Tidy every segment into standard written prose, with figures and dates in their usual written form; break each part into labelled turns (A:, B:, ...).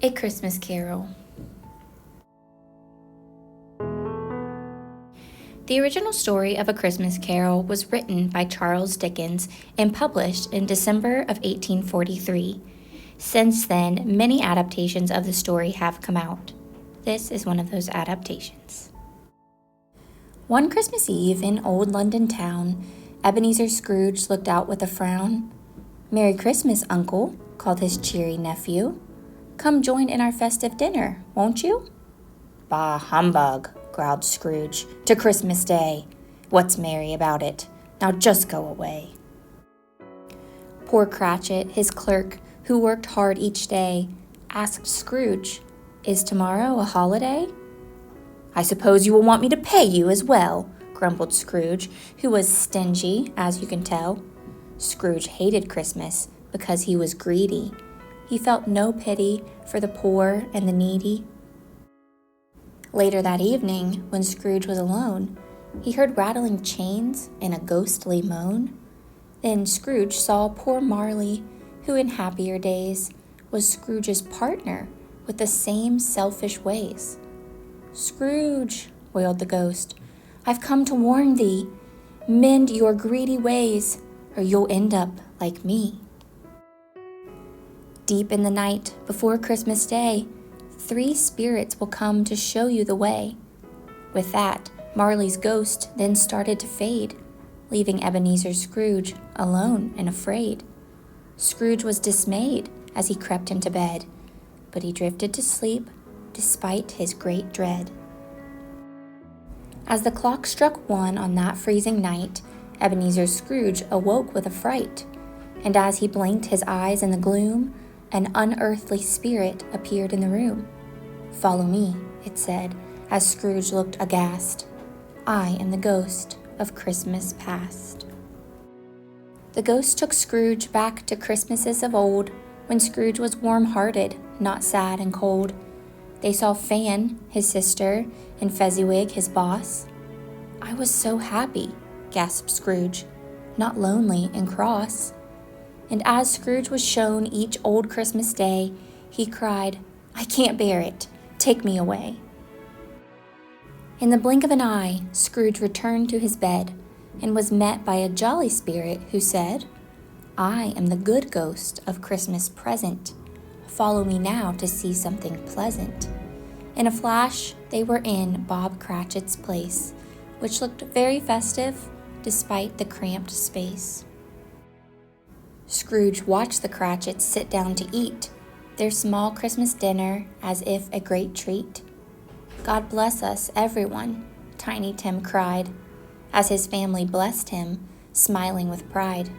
A: A Christmas Carol. The original story of A Christmas Carol was written by Charles Dickens and published in December of 1843. Since then, many adaptations of the story have come out. This is one of those adaptations. One Christmas Eve in old London town, Ebenezer Scrooge looked out with a frown. "Merry Christmas, Uncle," called his cheery nephew. "Come join in our festive dinner, won't you?" "Bah, humbug," growled Scrooge. "To Christmas Day. What's merry about it? Now just go away." Poor Cratchit, his clerk, who worked hard each day, asked Scrooge, "Is tomorrow a holiday?" "I suppose you will want me to pay you as well," grumbled Scrooge, who was stingy, as you can tell. Scrooge hated Christmas because he was greedy. He felt no pity for the poor and the needy. Later that evening, when Scrooge was alone, he heard rattling chains and a ghostly moan. Then Scrooge saw poor Marley, who in happier days was Scrooge's partner with the same selfish ways. "Scrooge," wailed the ghost, "I've come to warn thee. Mend your greedy ways, or you'll end up like me." Deep in the night, before Christmas Day, 3 spirits will come to show you the way. With that, Marley's ghost then started to fade, leaving Ebenezer Scrooge alone and afraid. Scrooge was dismayed as he crept into bed, but he drifted to sleep despite his great dread. As the clock struck 1 on that freezing night, Ebenezer Scrooge awoke with a fright, and as he blinked his eyes in the gloom, an unearthly spirit appeared in the room. "Follow me," it said, as Scrooge looked aghast. "I am the ghost of Christmas past." The ghost took Scrooge back to Christmases of old, when Scrooge was warm-hearted, not sad and cold. They saw Fan, his sister, and Fezziwig, his boss. "I was so happy," gasped Scrooge, "not lonely and cross." And as Scrooge was shown each old Christmas Day, he cried, "I can't bear it. Take me away." In the blink of an eye, Scrooge returned to his bed and was met by a jolly spirit who said, "I am the good ghost of Christmas present. Follow me now to see something pleasant." In a flash, they were in Bob Cratchit's place, which looked very festive despite the cramped space. Scrooge watched the Cratchits sit down to eat their small Christmas dinner as if a great treat. "God bless us, everyone," Tiny Tim cried, as his family blessed him, smiling with pride.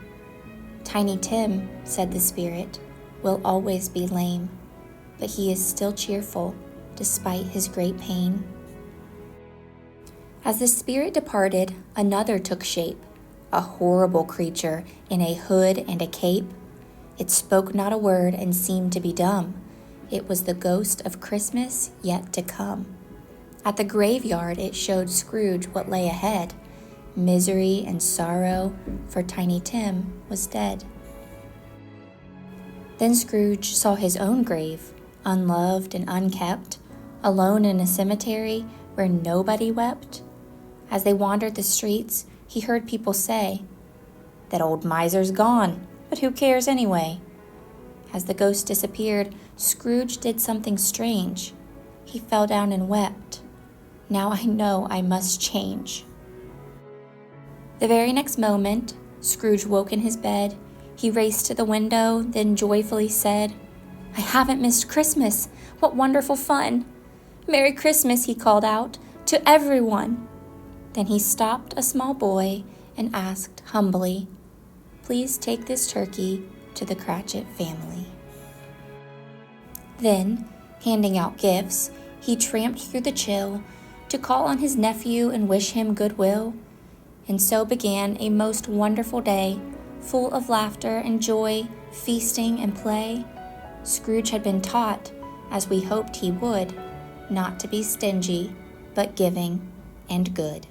A: "Tiny Tim," said the spirit, "will always be lame, but he is still cheerful despite his great pain." As the spirit departed, another took shape, a horrible creature in a hood and a cape. It spoke not a word and seemed to be dumb. It was the ghost of Christmas yet to come. At the graveyard it showed Scrooge what lay ahead. Misery and sorrow, for Tiny Tim was dead. Then Scrooge saw his own grave, unloved and unkept, alone in a cemetery where nobody wept. As they wandered the streets, he heard people say, "That old miser's gone, but who cares anyway?" As the ghost disappeared, Scrooge did something strange. He fell down and wept. "Now I know I must change." The very next moment, Scrooge woke in his bed. He raced to the window, then joyfully said, "I haven't missed Christmas. What wonderful fun! Merry Christmas," he called out, "to everyone." Then he stopped a small boy and asked humbly, "Please take this turkey to the Cratchit family." Then, handing out gifts, he tramped through the chill to call on his nephew and wish him goodwill. And so began a most wonderful day, full of laughter and joy, feasting and play. Scrooge had been taught, as we hoped he would, not to be stingy, but giving and good.